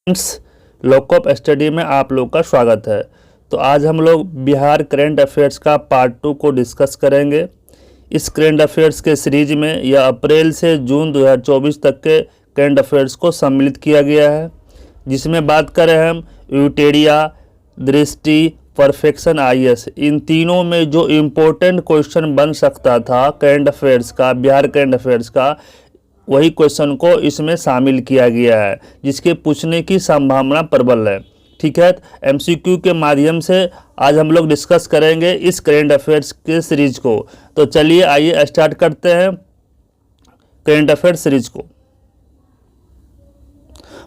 Friends, lockup study में आप लोग का स्वागत है। तो आज हम लोग बिहार करंट अफेयर्स का पार्ट 2 को डिस्कस करेंगे। इस करंट अफेयर्स के सीरीज में यह अप्रैल से जून 2024 तक के करंट अफेयर्स को सम्मिलित किया गया है, जिसमें बात करें हम यूटेरिया, दृष्टि, परफेक्शन, आईएएस, इन तीनों में जो इम्पोर्टेंट क्वेश्चन बन सकता था करंट अफेयर्स का, बिहार करंट अफेयर्स का, वही क्वेश्चन को इसमें शामिल किया गया है, जिसके पूछने की संभावना प्रबल है। ठीक है, एमसीक्यू के माध्यम से आज हम लोग डिस्कस करेंगे इस करंट अफेयर्स के सीरीज को। तो चलिए आइए स्टार्ट करते हैं करंट अफेयर्स सीरीज को।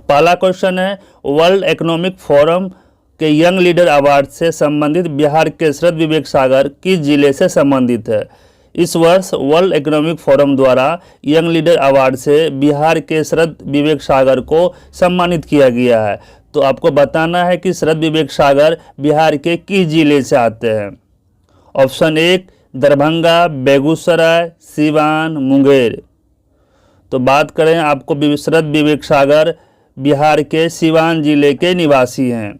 पहला क्वेश्चन है, वर्ल्ड इकोनॉमिक फोरम के यंग लीडर अवार्ड से संबंधित बिहार के शरद विवेक सागर किस जिले से संबंधित है? इस वर्ष वर्ल्ड इकोनॉमिक फोरम द्वारा यंग लीडर अवार्ड से बिहार के शरद विवेक सागर को सम्मानित किया गया है। तो आपको बताना है कि शरद विवेक सागर बिहार के किस जिले से आते हैं। ऑप्शन 1 दरभंगा, बेगूसराय, सिवान, मुंगेर। तो बात करें, आपको शरद विवेक सागर बिहार के सिवान जिले के निवासी हैं।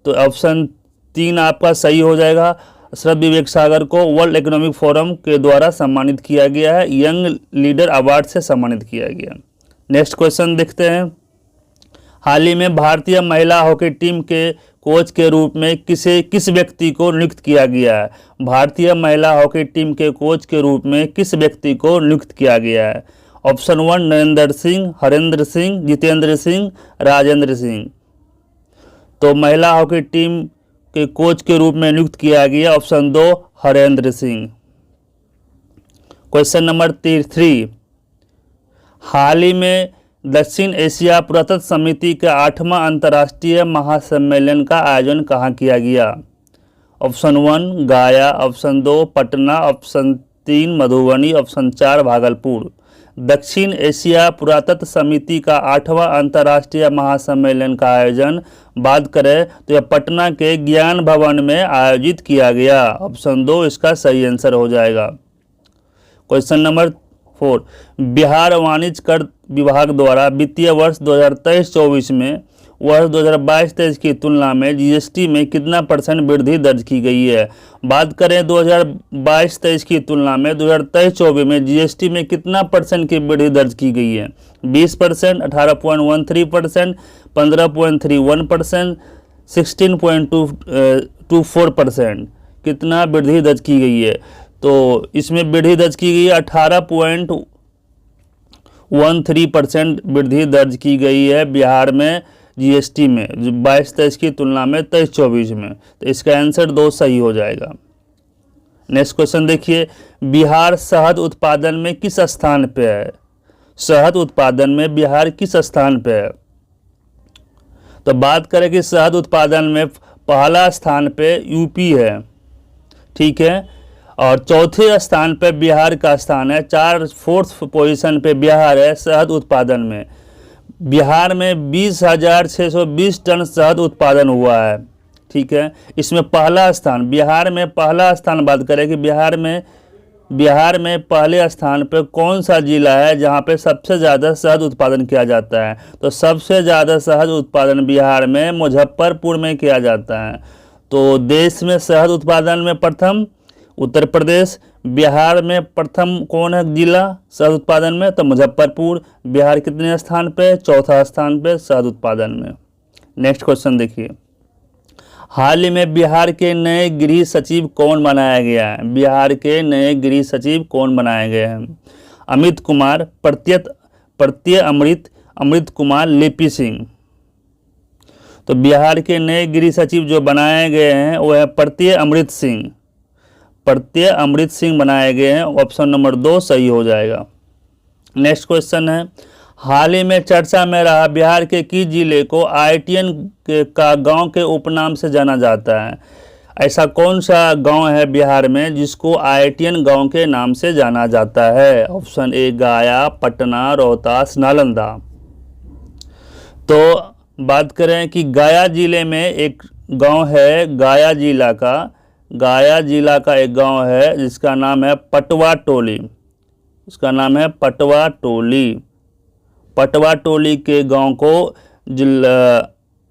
तो ऑप्शन 3 आपका सही हो जाएगा। शरद विवेक सागर को वर्ल्ड इकोनॉमिक फोरम के द्वारा सम्मानित किया गया है, यंग लीडर अवार्ड से सम्मानित किया गया। नेक्स्ट क्वेश्चन देखते हैं। हाल ही में भारतीय महिला हॉकी टीम के कोच के रूप में किस व्यक्ति को नियुक्त किया गया है? भारतीय महिला हॉकी टीम के कोच के रूप में किस व्यक्ति को नियुक्त किया गया है? ऑप्शन 1 नरेंद्र सिंह, हरेंद्र सिंह, जितेंद्र सिंह, राजेंद्र सिंह। तो महिला हॉकी टीम के कोच के रूप में नियुक्त किया गया option 2 Harendra Singh. Question number 3, हाल ही में दक्षिण एशिया पुरातत्व समिति के 8वां अंतर्राष्ट्रीय महासम्मेलन का आयोजन कहाँ किया गया? ऑप्शन 1 गया, option 2 Patna, option 3 Madhubani, option 4 Bhagalpur. दक्षिण एशिया पुरातत्व समिति का 8वां अंतर्राष्ट्रीय महासम्मेलन का आयोजन बात करें तो यह पटना के ज्ञान भवन में आयोजित किया गया। ऑप्शन 2 इसका सही आंसर हो जाएगा। क्वेश्चन नंबर 4, बिहार वाणिज्य कर विभाग द्वारा वित्तीय वर्ष 2023-24 में वर्ष 2022-23 की तुलना में जीएसटी में कितना % वृद्धि दर्ज की गई है? बात करें 2022-23 की तुलना में 2023-24 में जीएसटी में कितना % की वृद्धि दर्ज की गई है? 20%, 18.13%, 15.31%, 16.24%। कितना वृद्धि दर्ज की गई है? तो इसमें वृद्धि दर्ज की गई है 18.13% वृद्धि दर्ज की गई है बिहार में जीएसटी में, 22-23 की तुलना में 23-24 में। तो इसका आंसर 2 सही हो जाएगा। नेक्स्ट क्वेश्चन देखिए, बिहार शहद उत्पादन में किस स्थान पे है? शहद उत्पादन में बिहार किस स्थान पे है? तो बात करें कि शहद उत्पादन में पहला स्थान पे यूपी है, ठीक है, और चौथे स्थान पे बिहार का स्थान है। 4th पोजीशन पे बिहार है शहद उत्पादन में। बिहार में 20,620 टन शहद उत्पादन हुआ है, ठीक है। इसमें पहला स्थान, बिहार में पहला स्थान बात करें कि बिहार में पहले स्थान पे कौन सा जिला है जहां पे सबसे ज़्यादा शहद उत्पादन किया जाता है? तो सबसे ज़्यादा शहद उत्पादन बिहार में मुजफ्फरपुर में किया जाता है। तो देश में शहद उत्पादन में प्रथम उत्तर प्रदेश, बिहार में प्रथम कौन है जिला शहद उत्पादन में? तो मुजफ्फरपुर। बिहार कितने स्थान पे? चौथा स्थान पे शहद उत्पादन में। नेक्स्ट क्वेश्चन देखिए, हाल ही में बिहार के नए गृह सचिव कौन बनाया गया है? बिहार के नए गृह सचिव कौन बनाए गए हैं? अमित कुमार, प्रत्यय अमृत कुमार, लिपि सिंह। तो बिहार के नए गृह सचिव जो बनाए गए हैं वो है प्रत्यय अमृत सिंह बनाए गए हैं। ऑप्शन नंबर 2 सही हो जाएगा। नेक्स्ट क्वेश्चन है, हाल ही में चर्चा में रहा बिहार के किस जिले को आईटीएन का गांव के उपनाम से जाना जाता है? ऐसा कौन सा गांव है बिहार में जिसको आईटीएन गांव के नाम से जाना जाता है? ऑप्शन 1 गया, पटना, रोहतास, नालंदा। तो बात करें कि गया जिले में एक गांव है, गया जिला का एक गांव है जिसका नाम है पटवा टोली। इसका नाम है पटवा टोली। पटवा टोली के गांव को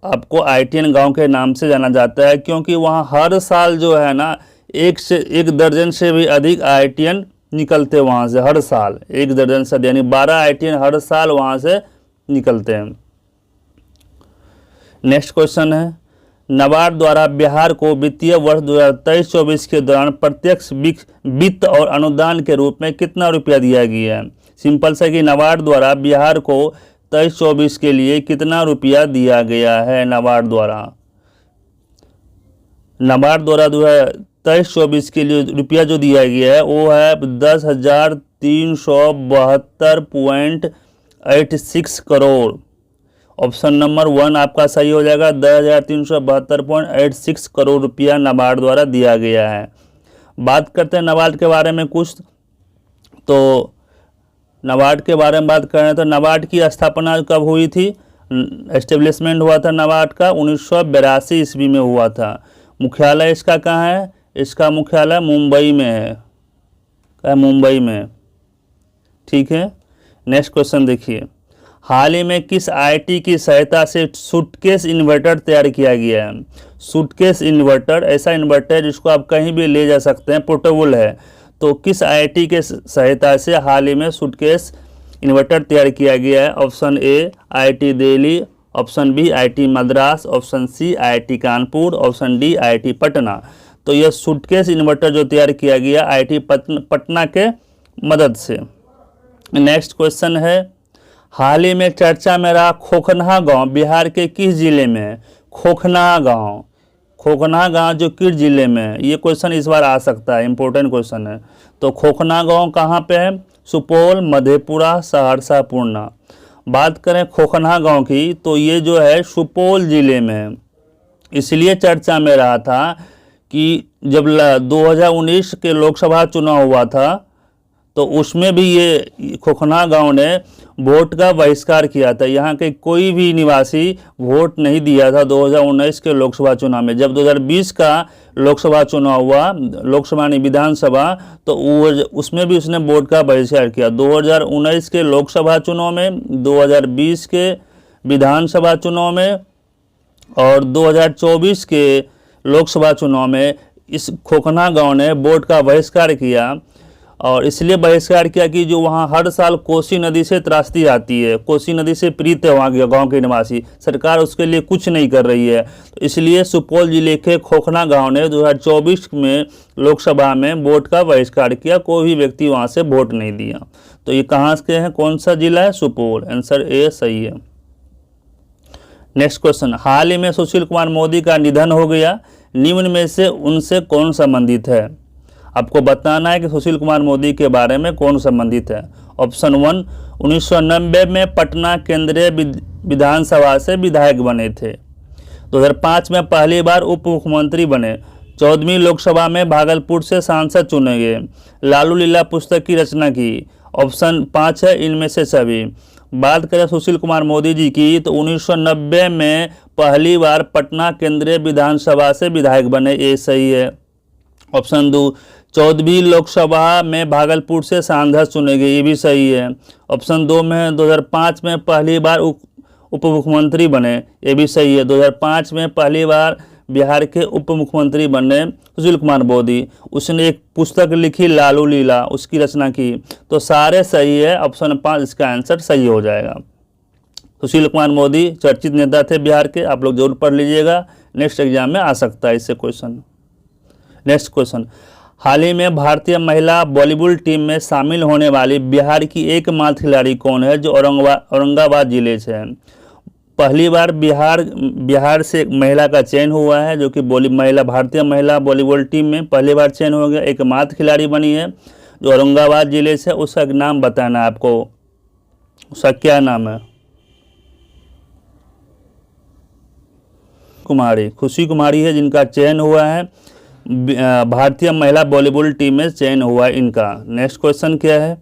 आपको ITN गांव के नाम से जाना जाता है, क्योंकि वहाँ हर साल जो है ना 1 दर्जन से भी अधिक ITN निकलते वहाँ से, हर साल 1 दर्जन से, यानी 12 ITN हर साल वहाँ से निकलते हैं। नेक्स्ट क्वेश्चन है, नाबार्ड द्वारा बिहार को वित्तीय वर्ष 2023-24 के दौरान प्रत्यक्ष वित्त और अनुदान के रूप में कितना रुपया दिया गया है? सिंपल सा कि नाबार्ड द्वारा बिहार को 23-24 के लिए कितना रुपया दिया गया है? नाबार्ड द्वारा 2023-24 के लिए रुपया जो दिया गया है वो है 10,372.86 करोड़। ऑप्शन नंबर 1 आपका सही हो जाएगा। 10,372.86 करोड़ रुपया नाबार्ड द्वारा दिया गया है। बात करते हैं नाबार्ड के बारे में कुछ, तो नाबार्ड के बारे में बात करें तो नाबार्ड की स्थापना कब हुई थी? एस्टेब्लिशमेंट हुआ था नाबार्ड का 1982 ईस्वी में हुआ था। मुख्यालय इसका कहाँ है? इसका मुख्यालय मुंबई में है, मुंबई में। ठीक है, नेक्स्ट क्वेश्चन देखिए, हाल ही में किस IIT की सहायता से सूटकेस इन्वर्टर तैयार किया गया है? सूटकेस इन्वर्टर ऐसा इन्वर्टर है जिसको आप कहीं भी ले जा सकते हैं, पोर्टेबल है। तो किस IIT के सहायता से हाल ही में सूटकेस इन्वर्टर तैयार किया गया है? Option A IIT Delhi, option B IIT Madras, option C IIT Kanpur, option D IIT Patna. तो यह सूटकेस इन्वर्टर जो तैयार किया गया IIT पटना के मदद से। नेक्स्ट क्वेश्चन है, हाल ही में चर्चा में रहा खोखना गांव बिहार के किस जिले में है? खोखना गांव जो किस जिले में है? ये क्वेश्चन इस बार आ सकता है, इंपॉर्टेंट क्वेश्चन है। तो खोखना गांव कहाँ पे है? सुपौल, मधेपुरा, सहरसा, पूर्णा। बात करें खोखना गांव की तो ये जो है सुपौल जिले में है। इसलिए चर्चा में रहा था कि जब 2019 के लोकसभा चुनाव हुआ था तो उसमें भी ये खोखना गांव ने वोट का बहिष्कार किया था। यहाँ के कोई भी निवासी वोट नहीं दिया था 2019 के लोकसभा चुनाव में। जब 2020 का लोकसभा चुनाव हुआ, लोकसभा नहीं विधानसभा, तो उसमें भी उसने वोट का बहिष्कार किया। 2019 के लोकसभा चुनाव में, 2020 के विधानसभा चुनाव में और 2024 के लोकसभा चुनाव में इस खोखना गांव ने वोट का बहिष्कार किया। और इसलिए बहिष्कार किया कि जो वहाँ हर साल कोसी नदी से त्रासदी आती है, कोसी नदी से पीड़ित है वहाँ के गाँव के निवासी, सरकार उसके लिए कुछ नहीं कर रही है। तो इसलिए सुपौल जिले के खोखना गांव ने 2024 में लोकसभा में वोट का बहिष्कार किया, कोई भी व्यक्ति वहाँ से वोट नहीं दिया। तो ये कहाँ के हैं, कौन सा जिला है? सुपौल। आंसर ए सही है। नेक्स्ट क्वेश्चन, हाल ही में सुशील कुमार मोदी का निधन हो गया, निम्न में से उनसे कौन संबंधित है? आपको बताना है कि सुशील कुमार मोदी के बारे में कौन संबंधित है। ऑप्शन 1, 1990 में पटना केंद्रीय विधानसभा से विधायक बने थे। 2005 में पहली बार उप मुख्यमंत्री बने। 14वीं लोकसभा में भागलपुर से सांसद चुने गए। लालू लीला पुस्तक की रचना की। ऑप्शन 5 है इनमें से सभी। बात करें सुशील कुमार मोदी जी की तो 1990 में पहली बार पटना केंद्रीय विधानसभा से विधायक बने, ये सही है। ऑप्शन 2, 14वीं लोकसभा में भागलपुर से सांसद चुने गए, ये भी सही है। ऑप्शन 2 में 2005 में पहली बार उप मुख्यमंत्री बने, ये भी सही है। 2005 में पहली बार बिहार के उप मुख्यमंत्री बने सुशील कुमार मोदी। उसने एक पुस्तक लिखी लालू लीला, उसकी रचना की। तो सारे सही है, ऑप्शन 5 इसका आंसर सही हो जाएगा। सुशील कुमार मोदी चर्चित नेता थे बिहार के, आप लोग जरूर पढ़ लीजिएगा, नेक्स्ट एग्जाम में आ सकता है इससे क्वेश्चन। नेक्स्ट क्वेश्चन, हाल ही में भारतीय महिला वॉलीबॉल टीम में शामिल होने वाली बिहार की एकमात्र खिलाड़ी कौन है जो औरंगाबाद जिले से है? पहली बार बिहार से एक महिला का चयन हुआ है जो कि भारतीय महिला वॉलीबॉल टीम में पहली बार चयन हो गया, एकमात्र खिलाड़ी बनी है जो औरंगाबाद जिले से। उसका नाम बताना है आपको, उसका क्या नाम है? खुशी कुमारी है जिनका चयन हुआ है, भारतीय महिला वॉलीबॉल टीम में चयन हुआ है इनका। नेक्स्ट क्वेश्चन क्या है,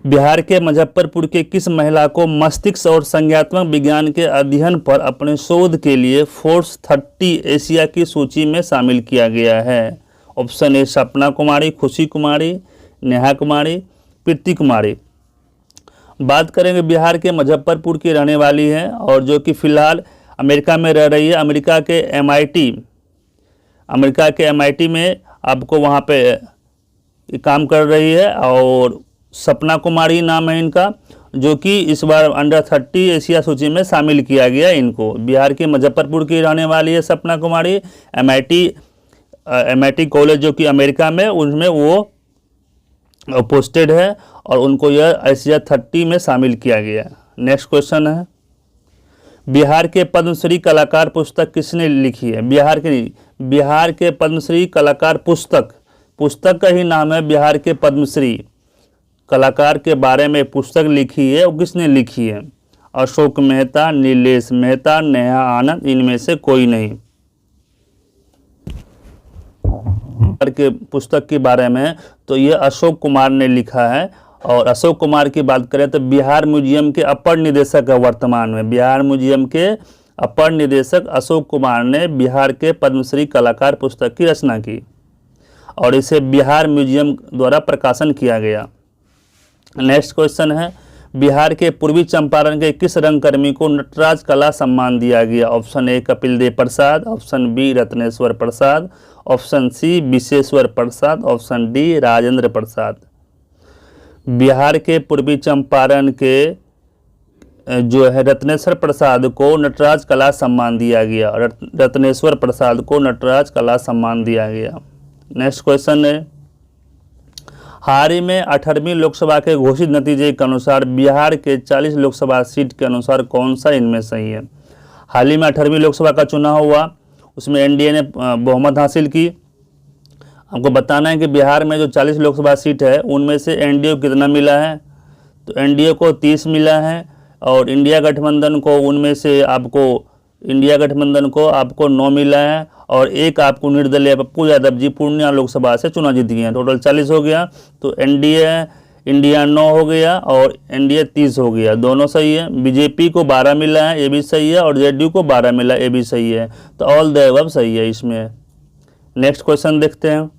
बिहार के मुजफ्फरपुर के किस महिला को मस्तिष्क और संज्ञानात्मक विज्ञान के अध्ययन पर अपने शोध के लिए फोर्ब्स 30 एशिया की सूची में शामिल किया गया है? ऑप्शन ए सपना कुमारी, खुशी कुमारी, नेहा कुमारी, प्रीति कुमारी। बात करेंगे बिहार के मुजफ्फरपुर की रहने वाली है और जो कि फ़िलहाल अमेरिका में रह रही है। अमेरिका के एमआईटी में आपको वहाँ पे काम कर रही है और सपना कुमारी नाम है इनका, जो कि इस बार अंडर 30 एशिया सूची में शामिल किया गया इनको। बिहार के मुजफ्फरपुर की रहने वाली है सपना कुमारी। एमआईटी कॉलेज जो कि अमेरिका में, उनमें वो पोस्टेड है और उनको यह एशिया 30 में शामिल किया गया। नेक्स्ट क्वेश्चन है, बिहार के पद्मश्री कलाकार पुस्तक किसने लिखी है? बिहार के पद्मश्री कलाकार पुस्तक का ही नाम है बिहार के पद्मश्री कलाकार के बारे में पुस्तक लिखी है, वो किसने लिखी है? अशोक मेहता, नीलेश मेहता, नेहा आनंद, इनमें से कोई नहीं। के पुस्तक के बारे में तो ये अशोक कुमार ने लिखा है। और अशोक कुमार की बात करें तो बिहार म्यूजियम के अपर निदेशक है वर्तमान में। बिहार म्यूजियम के अपर निदेशक अशोक कुमार ने बिहार के पद्मश्री कलाकार पुस्तक की रचना की और इसे बिहार म्यूजियम द्वारा प्रकाशन किया गया। नेक्स्ट क्वेश्चन है, बिहार के पूर्वी चंपारण के किस रंगकर्मी को नटराज कला सम्मान दिया गया? Option A Kapil Dev Prasad, option B Ratneshwar Prasad, option C Vishweshwar Prasad, option D Rajendra Prasad. Bihar के पूर्वी चंपारण के जो है रत्नेश्वर प्रसाद को नटराज कला सम्मान दिया गया। रत्नेश्वर प्रसाद को नटराज कला सम्मान दिया गया। नेक्स्ट क्वेश्चन है, हाल ही में 18वीं लोकसभा के घोषित नतीजे के अनुसार बिहार के 40 लोकसभा सीट के अनुसार कौन सा इनमें सही है? हाल ही में 18वीं लोकसभा का चुनाव हुआ, उसमें एनडीए ने बहुमत हासिल की। हमको बताना है कि बिहार में जो 40 लोकसभा सीट है उनमें से एनडीए को कितना मिला है? तो एनडीए को 30 मिला है और इंडिया गठबंधन को आपको 9 मिला है और एक आपको निर्दलीय पप्पू यादव जी पूर्णिया लोकसभा से चुनाव जीत गए हैं। टोटल 40 हो गया। तो इंडिया 9 हो गया और एनडीए 30 हो गया, दोनों सही है। बीजेपी को 12 मिला है, ये भी सही है, और जेडीयू को 12 मिला, ये भी सही है। तो ऑल द अबव सही है इसमें। नेक्स्ट क्वेश्चन देखते हैं,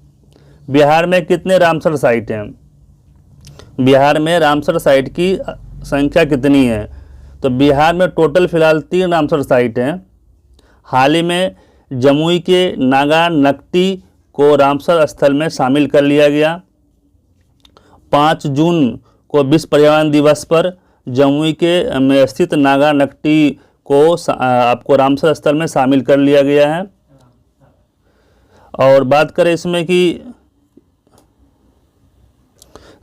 बिहार में कितने रामसर साइट हैं? बिहार में रामसर साइट की संख्या कितनी है? तो बिहार में टोटल फिलहाल 3 रामसर साइट हैं। हाल ही में जमुई के नागा नकटी को रामसर स्थल में शामिल कर लिया गया। 5 जून को विश्व पर्यावरण दिवस पर जमुई के में स्थित नागा नकटी को आपको रामसर स्थल में शामिल कर लिया गया है। और बात करें इसमें कि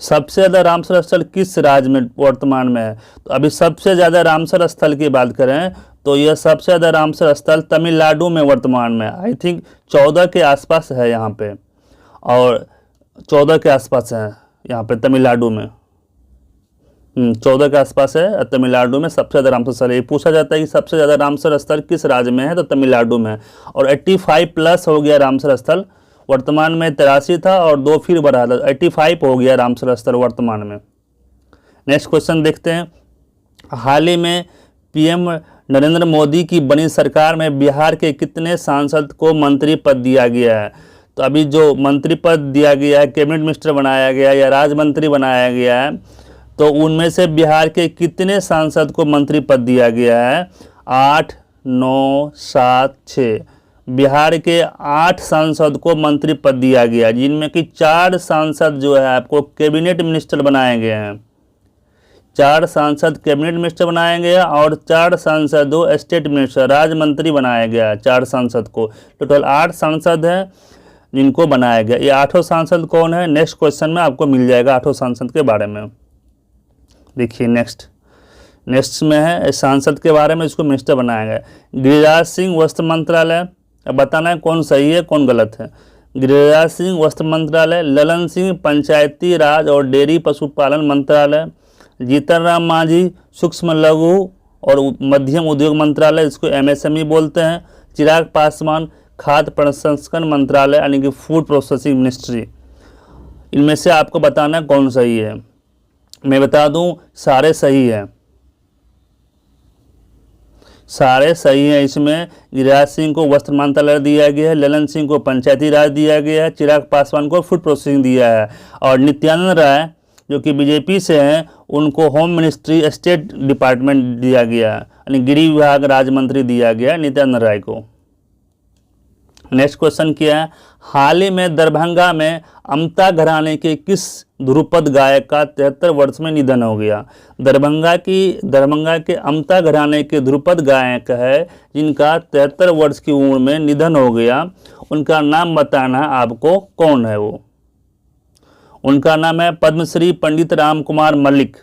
सबसे ज़्यादा रामसर स्थल किस राज्य में वर्तमान में है? तो अभी सबसे ज़्यादा रामसर स्थल की बात करें तो यह सबसे ज़्यादा रामसर स्थल तमिलनाडु में वर्तमान में, आई थिंक 14 के आसपास है यहाँ पे, और 14 के आसपास है यहाँ पे तमिलनाडु में। 14 के आसपास है तमिलनाडु में सबसे ज़्यादा रामसर स्थल। ये पूछा जाता है कि सबसे ज़्यादा रामसर स्थल किस राज्य में है, तो तमिलनाडु में। और 85+ हो गया रामसर स्थल, वर्तमान में 83 था और 2 फिर बढ़ा था, 85 हो गया रामसर स्थल वर्तमान में। नेक्स्ट क्वेश्चन देखते हैं, हाल ही में पीएम नरेंद्र मोदी की बनी सरकार में बिहार के कितने सांसद को मंत्री पद दिया गया है? तो अभी जो मंत्री पद दिया गया है, कैबिनेट मिनिस्टर बनाया गया है या राज्य मंत्री बनाया गया है, तो उनमें से बिहार के कितने सांसद को मंत्री पद दिया गया है? 8, 9, 7, 6। बिहार के 8 सांसद को मंत्री पद दिया गया, जिनमें कि 4 सांसद जो है आपको कैबिनेट मिनिस्टर बनाए गए हैं। 4 सांसद कैबिनेट मिनिस्टर बनाए गए और 4 सांसद स्टेट मिनिस्टर राज्य मंत्री बनाया गया। 4 सांसद को, टोटल 8 सांसद हैं जिनको बनाया गया। ये 8 सांसद कौन है? नेक्स्ट क्वेश्चन में आपको मिल जाएगा 8 सांसद के बारे में। देखिए नेक्स्ट में है सांसद के बारे में, इसको मिनिस्टर बनाया गया। गिरिराज सिंह वस्त्र मंत्रालय, अब बताना है कौन सही है कौन गलत है। गिरिराज सिंह वस्त्र मंत्रालय, ललन सिंह पंचायती राज और डेयरी पशुपालन मंत्रालय, जीतन राम मांझी सूक्ष्म लघु और मध्यम उद्योग मंत्रालय, इसको एमएसएमई बोलते हैं। चिराग पासवान खाद्य प्रसंस्करण मंत्रालय यानी कि फूड प्रोसेसिंग मिनिस्ट्री। इनमें से आपको बताना है कौन सही है। मैं बता दूं सारे सही हैं, सारे सही हैं। इसमें गिरिराज सिंह को वस्त्र मंत्रालय दिया गया है, ललन सिंह को पंचायती राज दिया गया है, चिराग पासवान को फूड प्रोसेसिंग दिया है, और नित्यानंद राय जो कि बीजेपी से हैं उनको होम मिनिस्ट्री स्टेट डिपार्टमेंट दिया गया, यानी गृह विभाग राज्य मंत्री दिया गया नित्यानंद राय को। नेक्स्ट क्वेश्चन क्या है, हाल ही में दरभंगा में अमता घराने के किस ध्रुपद गायक का 73 वर्ष में निधन हो गया। दरभंगा के अमता घराने के ध्रुपद गायक है जिनका 73 वर्ष की उम्र में निधन हो गया, उनका नाम बताना है आपको, कौन है वो। उनका नाम है पद्मश्री पंडित राम कुमार मल्लिक।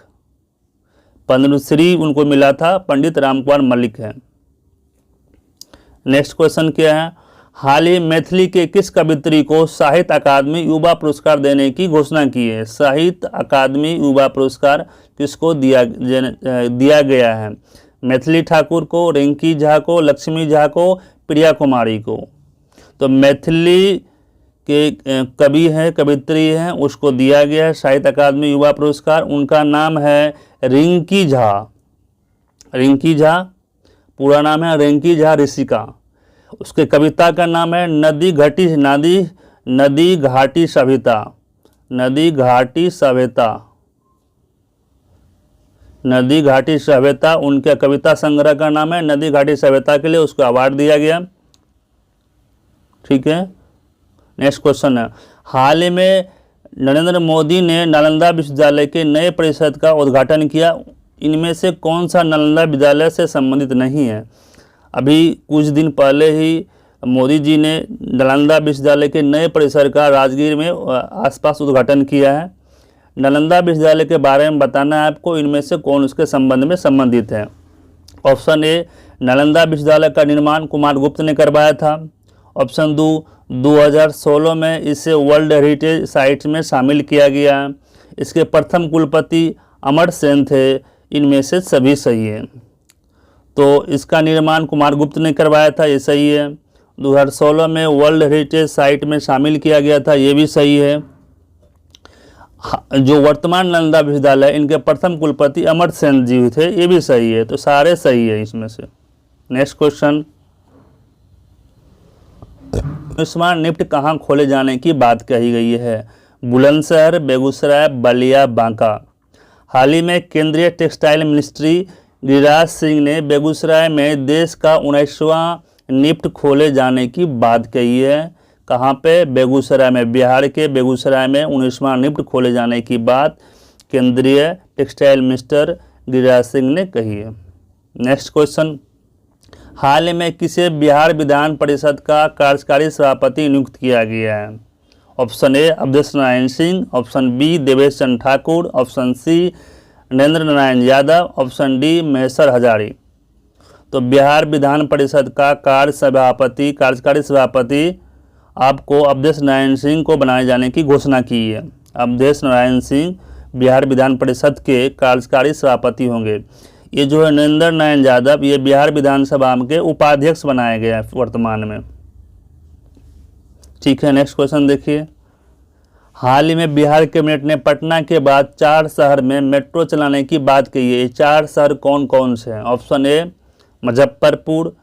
पद्मश्री उनको मिला था, पंडित राम कुमार मल्लिक है। नेक्स्ट क्वेश्चन क्या है, हाल ही मैथिली के किस कवियत्री को साहित्य अकादमी युवा पुरस्कार देने की घोषणा की है। साहित्य अकादमी युवा पुरस्कार किसको दिया गया है। मैथिली ठाकुर को, रिंकी झा को, लक्ष्मी झा को, प्रिया कुमारी को। तो मैथिली के कवि हैं, कवियत्री हैं, उसको दिया गया है साहित्य अकादमी युवा पुरस्कार। उनका नाम है रिंकी झा। रिंकी झा, पूरा नाम है रिंकी झा ऋषिका। उसके कविता का नाम है नदी घाटी सभ्यता। नदी घाटी सभ्यता उनके कविता संग्रह का नाम है। नदी घाटी सभ्यता के लिए उसको अवार्ड दिया गया। ठीक है। नेक्स्ट क्वेश्चन है, हाल ही में नरेंद्र मोदी ने नालंदा विश्वविद्यालय के नए परिसर का उद्घाटन किया। इनमें से कौन सा नालंदा विद्यालय से संबंधित नहीं है। अभी कुछ दिन पहले ही मोदी जी ने नालंदा विश्वविद्यालय के नए परिसर का राजगीर में आसपास उद्घाटन किया है। नालंदा विश्वविद्यालय के बारे में बताना है आपको, इनमें से कौन उसके संबंध में संबंधित है। ऑप्शन ए, नालंदा विश्वविद्यालय का निर्माण कुमार गुप्त ने करवाया था। ऑप्शन 2, 2016 में इसे वर्ल्ड हेरिटेज साइट में शामिल किया गया। इसके प्रथम कुलपति अमर सेन थे। इनमें से सभी सही है। तो इसका निर्माण कुमार गुप्त ने करवाया था, ये सही है। 2016 में वर्ल्ड हेरिटेज साइट में शामिल किया गया था, ये भी सही है। जो वर्तमान नालंदा विश्वविद्यालय, इनके प्रथम कुलपति अमर सेन जी थे, ये भी सही है। तो सारे सही है इसमें से। नेक्स्ट क्वेश्चन, आयुष्मान निफ्ट कहाँ खोले जाने की बात कही गई है। बुलंदशहर, बेगूसराय, बलिया, बांका। हाल ही में केंद्रीय टेक्सटाइल मिनिस्ट्री गिरिराज सिंह ने बेगूसराय में देश का 19वां निफ्ट खोले जाने की बात कही है। कहाँ पे? बेगूसराय में। बिहार के बेगूसराय में 19वां निफ्ट खोले जाने की बात केंद्रीय टेक्सटाइल मिनिस्टर गिरिराज सिंह ने कही है। नेक्स्ट क्वेश्चन, हाल ही में किसे बिहार विधान परिषद का कार्यकारी सभापति नियुक्त किया गया है। Option A, Awadhesh Narayan Singh. Option B, Devesh Chandra Thakur. Option C, Narendra Narayan Yadav. Option D, Maheshwar Hazari. तो बिहार विधान परिषद का कार्यकारी सभापति आपको अवधेश नारायण सिंह को बनाए जाने की घोषणा की है। अवधेश नारायण सिंह बिहार विधान परिषद के कार्यकारी सभापति होंगे। ये जो है नरेंद्र नारायण यादव, ये बिहार विधानसभा के उपाध्यक्ष बनाए गए हैं वर्तमान में। ठीक है। नेक्स्ट क्वेश्चन देखिए, हाल ही में बिहार कैबिनेट ने पटना के बाद 4 शहर में मेट्रो चलाने की बात कही है। ये 4 शहर कौन कौन से हैं? Option A, Muzaffarpur.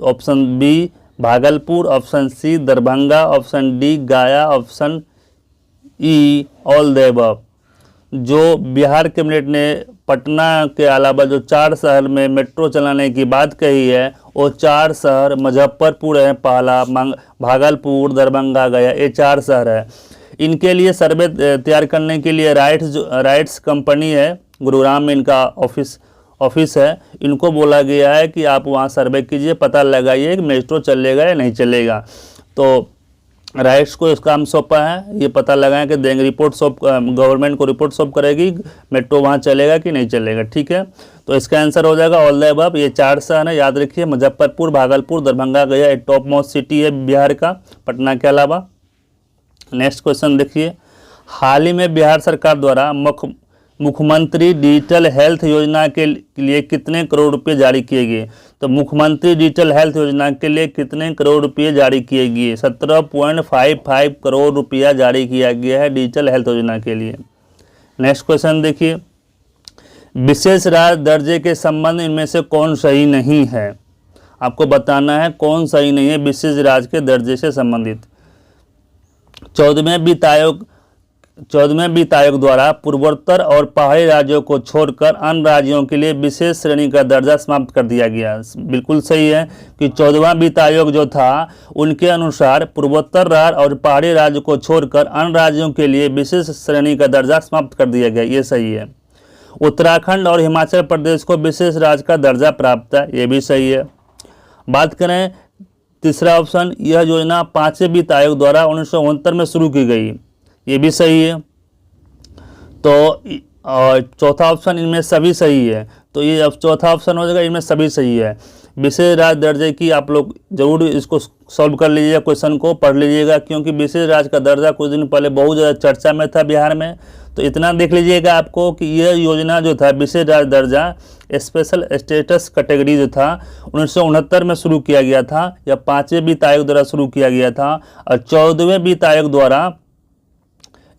Option B, Bhagalpur. Option C, Darbhanga. Option D, Gaya. Option E, all the above. जो बिहार कैबिनेट ने पटना के अलावा जो 4 शहर में मेट्रो चलाने की बात कही है, वो 4 शहर मुजफ्फरपुर है पहला, भागलपुर, दरभंगा, गया, ये 4 शहर है। इनके लिए सर्वे तैयार करने के लिए राइट्स कंपनी है, गुरुग्राम में इनका ऑफिस है, इनको बोला गया है कि आप वहाँ सर्वे कीजिए, पता लगाइए कि मेट्रो चलेगा या नहीं चलेगा। तो राइट्स को इस काम सौंपा है, ये पता लगाएं कि देंगे रिपोर्ट गवर्नमेंट को रिपोर्ट सौंप करेगी मेट्रो वहाँ चलेगा कि नहीं चलेगा। ठीक है। तो इसका आंसर हो जाएगा ऑल द अबव। ये 4 शहर है, याद रखिए, मुजफ्फरपुर, भागलपुर, दरभंगा, गया। एक टॉप मोस्ट सिटी है बिहार का, पटना के अलावा। नेक्स्ट क्वेश्चन देखिए, हाल ही में बिहार सरकार द्वारा मुख्यमंत्री डिजिटल हेल्थ योजना के लिए कितने करोड़ रुपए जारी किए गए। तो मुख्यमंत्री डिजिटल हेल्थ योजना के लिए कितने करोड़ रुपए जारी किए गए? 17.55 करोड़ रुपया जारी किया गया है डिजिटल हेल्थ योजना के लिए। नेक्स्ट क्वेश्चन देखिए, विशेष राज्य दर्जे के संबंध इनमें से कौन सही नहीं है। आपको बताना है कौन सही नहीं है विशेष राज्य के दर्जे से संबंधित। 14वें वित्त आयोग 14वें वित्त आयोग द्वारा पूर्वोत्तर और पहाड़ी राज्यों को छोड़कर अन्य राज्यों के लिए विशेष श्रेणी का दर्जा समाप्त कर दिया गया। बिल्कुल सही है कि 14वां वित्त आयोग जो था उनके अनुसार पूर्वोत्तर राज्य और पहाड़ी राज्य को छोड़कर अन्य राज्यों के लिए विशेष श्रेणी का दर्जा समाप्त कर दिया गया, ये सही है। उत्तराखंड और हिमाचल प्रदेश को विशेष राज्य का दर्जा प्राप्त है, ये भी सही है। बात करें तीसरा ऑप्शन, यह योजना 5वें वित्त आयोग द्वारा 1969 में शुरू की गई, ये भी सही है। तो और चौथा ऑप्शन, इनमें सभी सही है, तो ये अब चौथा ऑप्शन हो जाएगा, इनमें सभी सही है। विशेष राज्य दर्जे की आप लोग जरूर इसको सॉल्व कर लीजिएगा, क्वेश्चन को पढ़ लीजिएगा, क्योंकि विशेष राज्य का दर्जा कुछ दिन पहले बहुत ज़्यादा चर्चा में था बिहार में। तो इतना देख लीजिएगा आपको कि यह योजना जो था विशेष राज्य दर्जा स्पेशल स्टेटस कैटेगरी जो था 1969 में शुरू किया गया था, या 5वें वित्त आयोग द्वारा शुरू किया गया था, और 14वें वित्त आयोग द्वारा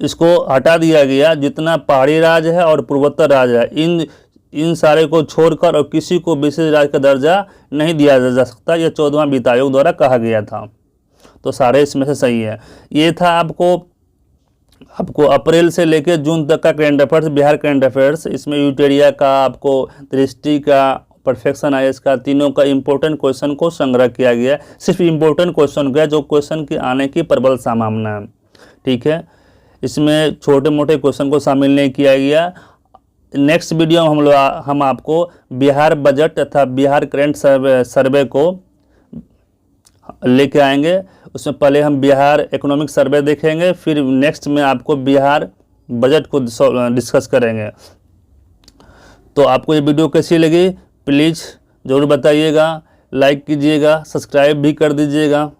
इसको हटा दिया गया। जितना पहाड़ी राज्य है और पूर्वोत्तर राज्य है, इन सारे को छोड़कर और किसी को विशेष राज्य का दर्जा नहीं दिया जा सकता, यह 14वां वित्त आयोग द्वारा कहा गया था। तो सारे इसमें से सही है। ये था आपको अप्रैल से लेकर जून तक का current affairs, Bihar current affairs. इसमें यूटेरिया का, आपको दृष्टि का, परफेक्शन आईएएस का, तीनों का इंपॉर्टेंट क्वेश्चन को संग्रह किया गया। सिर्फ इंपॉर्टेंट क्वेश्चन गया जो क्वेश्चन के आने की प्रबल संभावना है, ठीक है। इसमें छोटे मोटे क्वेश्चन को शामिल नहीं किया गया। नेक्स्ट वीडियो में हम आपको बिहार बजट तथा बिहार करंट सर्वे को लेके आएंगे। उसमें पहले हम बिहार इकोनॉमिक सर्वे देखेंगे, फिर नेक्स्ट में आपको बिहार बजट को डिस्कस करेंगे। तो आपको ये वीडियो कैसी लगी प्लीज़ ज़रूर बताइएगा, लाइक कीजिएगा, सब्सक्राइब भी कर दीजिएगा।